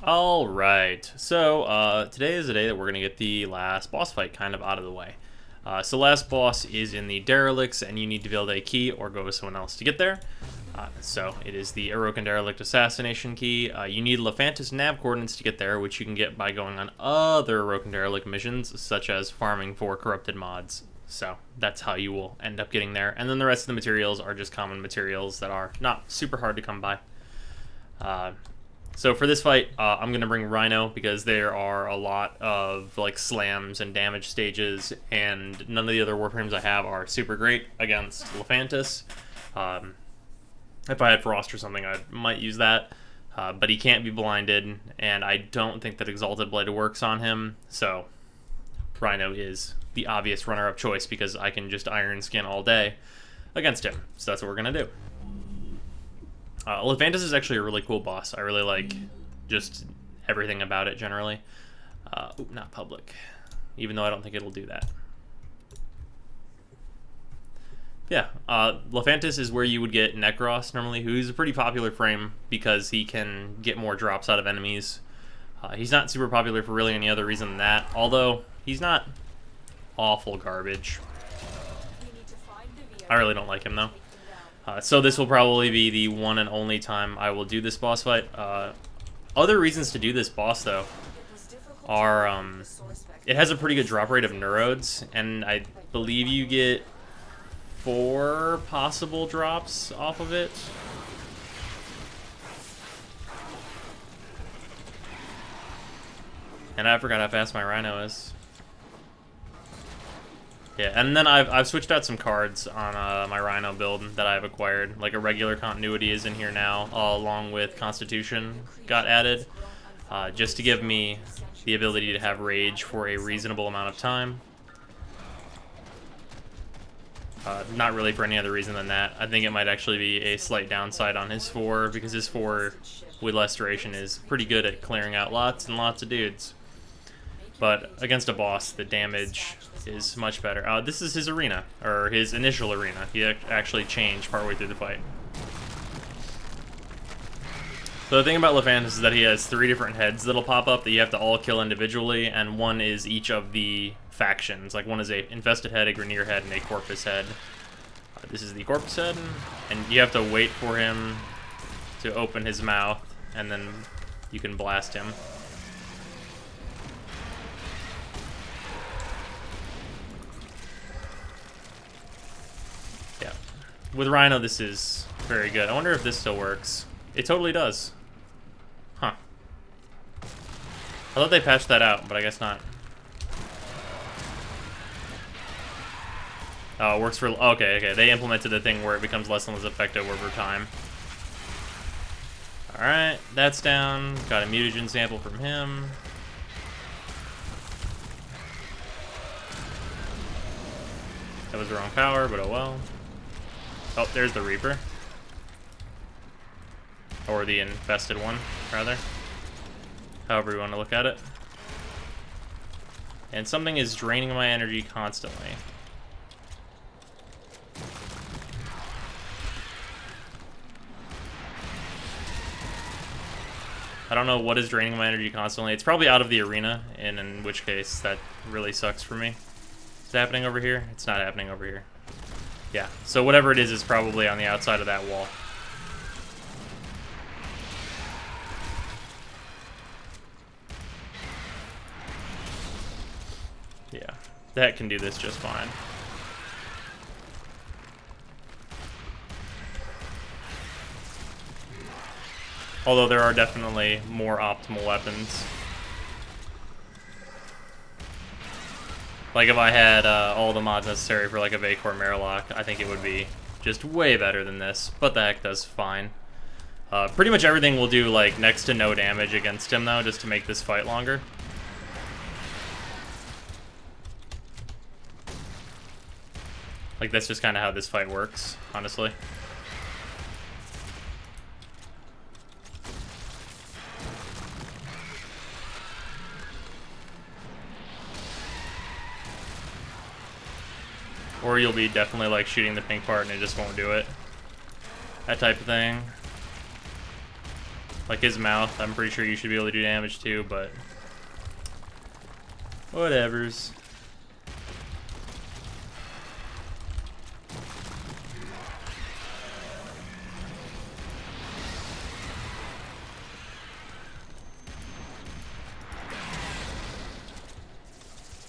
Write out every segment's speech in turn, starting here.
Alright, so today is the day that we're going to get the last boss fight kind of out of the way. So last boss is in the Derelicts, and you need to build a key or go with someone else to get there. So it is the Aroken Derelict Assassination Key. You need Lephantis nav coordinates to get there, which you can get by going on other Aroken Derelict missions, such as farming for corrupted mods. So that's how you will end up getting there. And then the rest of the materials are just common materials that are not super hard to come by. So for this fight, I'm going to bring Rhino because there are a lot of like slams and damage stages, and none of the other Warframes I have are super great against Lephantis. If I had Frost or something, I might use that, but he can't be blinded, and I don't think that Exalted Blade works on him, so Rhino is the obvious runner-up choice because I can just Iron Skin all day against him, so that's what we're going to do. Lephantis is actually a really cool boss. I really like just everything about it generally. Ooh, not public, even though I don't think it'll do that. Yeah, Lephantis is where you would get Necros normally, who's a pretty popular frame because he can get more drops out of enemies. He's not super popular for really any other reason than that, although he's not awful garbage. I really don't like him though. So this will probably be the one and only time I will do this boss fight. Other reasons to do this boss, though, are it has a pretty good drop rate of Neurodes, and I believe you get 4 possible drops off of it. And I forgot how fast my Rhino is. Yeah, and then I've switched out some cards on my Rhino build that I've acquired. Like a regular continuity is in here now, along with Constitution got added, just to give me the ability to have Rage for a reasonable amount of time. Not really for any other reason than that. I think it might actually be a slight downside on his 4, because his 4 with less duration is pretty good at clearing out lots and lots of dudes. But against a boss, the damage is much better. This is his arena, or his initial arena. He actually changed partway through the fight. So the thing about Lephantis is that he has 3 different heads that'll pop up that you have to all kill individually, and one is each of the factions. Like one is a infested head, a Grineer head, and a Corpus head. This is the Corpus head, and you have to wait for him to open his mouth, and then you can blast him. With Rhino, this is very good. I wonder if this still works. It totally does. Huh. I thought they patched that out, but I guess not. Oh, it works for... Okay. They implemented a thing where it becomes less and less effective over time. Alright, that's down. Got a mutagen sample from him. That was the wrong power, but oh well. Oh, there's the Reaper. Or the infested one, rather. However you want to look at it. And something is draining my energy constantly. I don't know what is draining my energy constantly. It's probably out of the arena, and in which case that really sucks for me. Is it happening over here? It's not happening over here. Yeah, so whatever it is probably on the outside of that wall. Yeah, that can do this just fine. Although there are definitely more optimal weapons. Like if I had all the mods necessary for like a Vacor Marilock, I think it would be just way better than this, but the heck does fine. Pretty much everything will do like next to no damage against him though, just to make this fight longer. Like that's just kind of how this fight works, honestly. Or you'll be definitely like shooting the pink part and it just won't do it. That type of thing. Like his mouth, I'm pretty sure you should be able to do damage too, but whatevers.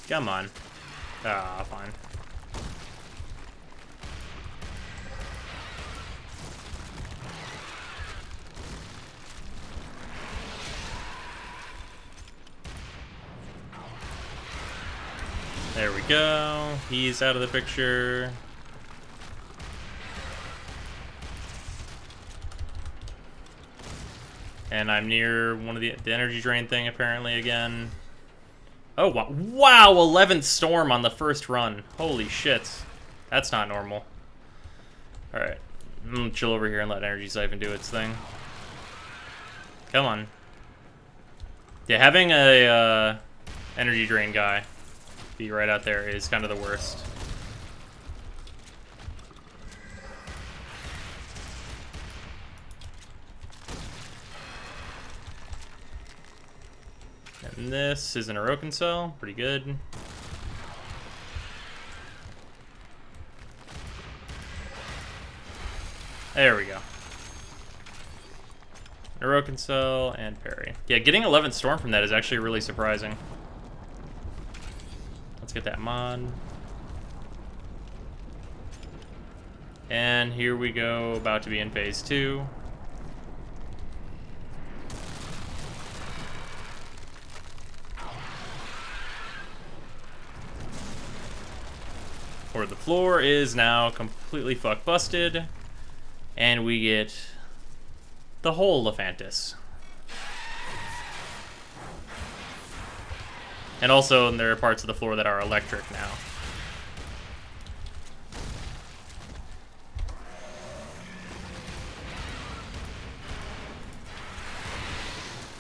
Come on. Ah, fine. There we go. He's out of the picture. And I'm near one of the energy drain thing apparently again. Oh, wow. Wow, 11th storm on the first run. Holy shit. That's not normal. Alright. I'm gonna chill over here and let Energy Siphon do its thing. Come on. Yeah, having a energy drain guy be right out there is kind of the worst. And this is an Orokin cell, pretty good. There we go. Orokin cell and parry. Yeah, getting 11th storm from that is actually really surprising. Let's get that mod. And here we go, about to be in phase 2. Where the floor is now completely fuck busted, and we get the whole Lephantis. And also there are parts of the floor that are electric now.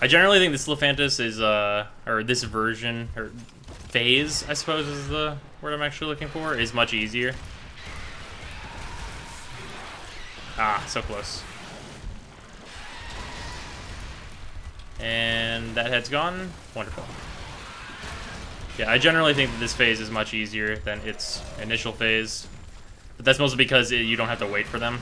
I generally think this Lephantis is, or this version, or phase, I suppose is the word I'm actually looking for, is much easier. Ah, so close. And that head's gone. Wonderful. Yeah, I generally think that this phase is much easier than its initial phase. But that's mostly because you don't have to wait for them.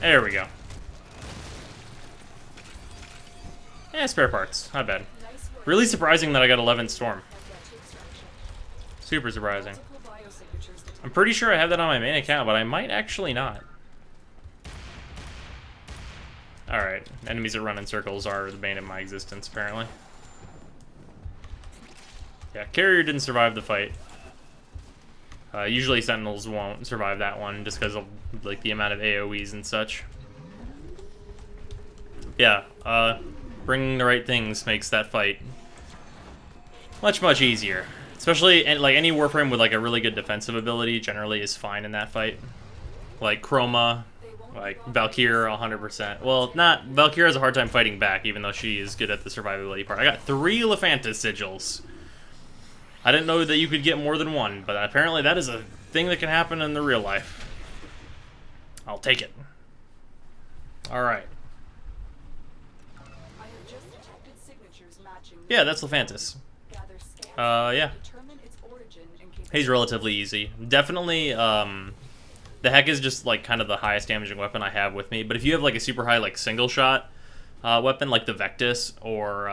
There we go. Yeah, spare parts. Not bad. Really surprising that I got 11th Storm. Super surprising. I'm pretty sure I have that on my main account, but I might actually not. Alright, enemies that run in circles are the bane of my existence, apparently. Yeah, Carrier didn't survive the fight. Usually Sentinels won't survive that one, just because of like the amount of AoEs and such. Yeah, bringing the right things makes that fight much, much easier. Especially, like, any Warframe with, like, a really good defensive ability generally is fine in that fight. Like, Chroma, like, Valkyr, 100%. Well, not... Valkyr has a hard time fighting back, even though she is good at the survivability part. I got 3 Lephantis sigils. I didn't know that you could get more than one, but apparently that is a thing that can happen in the real life. I'll take it. Alright. Yeah, that's Lephantis. Yeah. He's relatively easy. Definitely, the Heck is just, like, kind of the highest damaging weapon I have with me. But if you have, like, a super high, like, single-shot weapon, like the Vectis, or,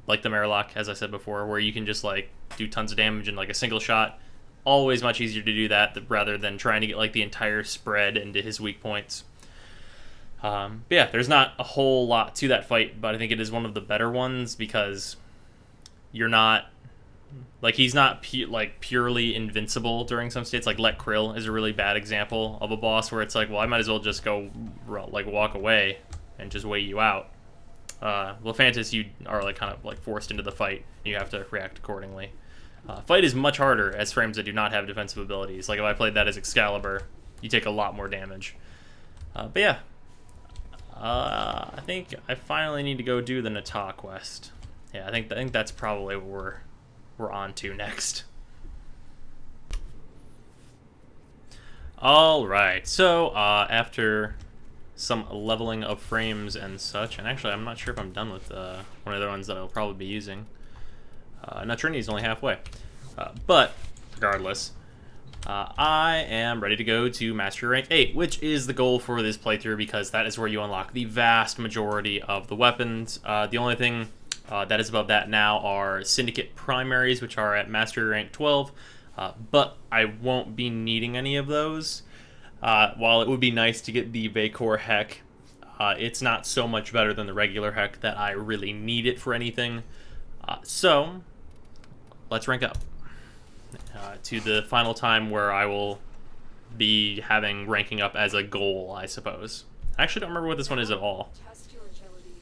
like the Marilock, as I said before, where you can just, like, do tons of damage in, like, a single shot, always much easier to do that rather than trying to get, like, the entire spread into his weak points. But yeah, there's not a whole lot to that fight, but I think it is one of the better ones because you're not... Like, he's not purely invincible during some states. Like, Let Krill is a really bad example of a boss where it's like, well, I might as well just go, like, walk away and just wait you out. Lephantis, you are, like, kind of, like, forced into the fight. You have to react accordingly. Fight is much harder as frames that do not have defensive abilities. Like, if I played that as Excalibur, you take a lot more damage. But yeah, I think I finally need to go do the Nata quest. Yeah, I think that's probably what we're on to next. Alright, so after some leveling of frames and such, and actually I'm not sure if I'm done with one of the ones that I'll probably be using. No, Trinity's only halfway. But, regardless, I am ready to go to Mastery Rank 8, which is the goal for this playthrough because that is where you unlock the vast majority of the weapons. The only thing that is above that now are Syndicate primaries, which are at Mastery Rank 12, but I won't be needing any of those. While it would be nice to get the Vacor Heck, it's not so much better than the regular Heck that I really need it for anything. So, let's rank up to the final time where I will be having ranking up as a goal, I suppose. I actually don't remember what this one is at all. Test your agility.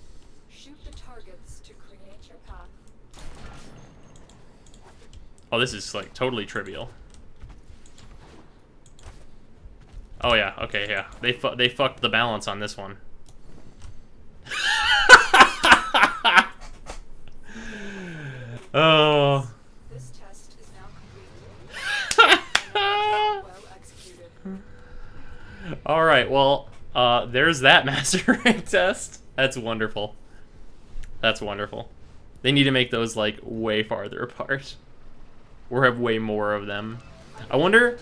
Shoot the targets to create your path. Oh, this is like totally trivial. Oh yeah, okay, yeah. They fucked the balance on this one. Oh. This test is now complete. Well executed. Alright, well, there's that Master Rank test. That's wonderful. That's wonderful. They need to make those, like, way farther apart. Or have way more of them. I wonder...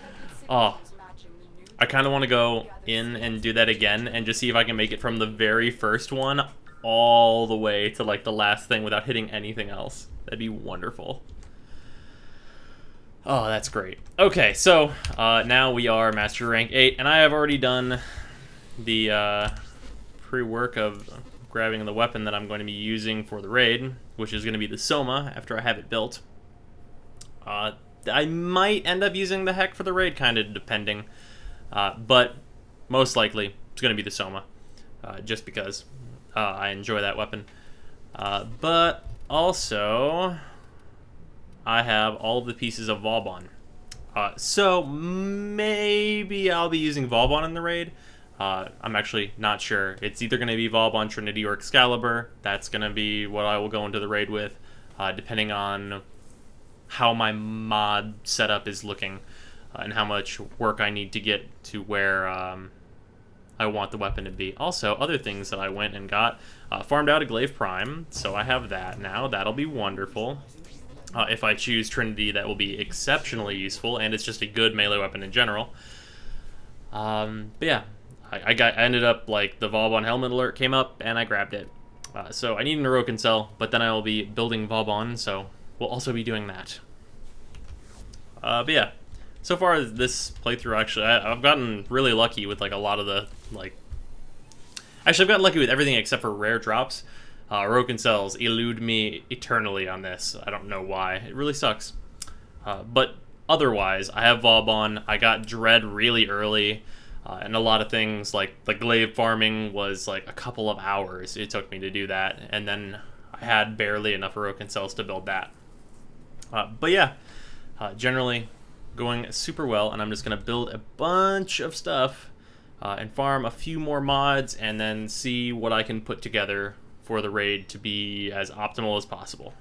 Oh, I kind of want to go in and do that again and just see if I can make it from the very first one all the way to, like, the last thing without hitting anything else. That'd be wonderful. Oh, that's great. Okay, so now we are Master Rank 8, and I have already done the pre-work of grabbing the weapon that I'm going to be using for the raid, which is going to be the Soma after I have it built. I might end up using the Heck for the raid, kind of depending, but most likely it's going to be the Soma, just because I enjoy that weapon. But also, I have all of the pieces of Vauban. So maybe I'll be using Vauban in the raid. I'm actually not sure. It's either going to be Vauban, Trinity, or Excalibur. That's going to be what I will go into the raid with, depending on how my mod setup is looking and how much work I need to get to where I want the weapon to be. Also, other things that I went and got, farmed out a Glaive Prime, so I have that now. That'll be wonderful. If I choose Trinity, that will be exceptionally useful, and it's just a good melee weapon in general. But yeah, I ended up, like, the Vauban helmet alert came up, and I grabbed it. So I need an Orokin cell, but then I will be building Vauban, so we'll also be doing that. But yeah, so far this playthrough, actually, I've gotten really lucky with, like, a lot of the, like... Actually, I've gotten lucky with everything except for rare drops. Orokin cells elude me eternally on this. I don't know why. It really sucks. But otherwise, I have Vauban. I got Dread really early. And a lot of things, like the glaive farming was like a couple of hours it took me to do that. And then I had barely enough Orokin cells to build that. But yeah, generally going super well. And I'm just going to build a bunch of stuff and farm a few more mods and then see what I can put together for the raid to be as optimal as possible.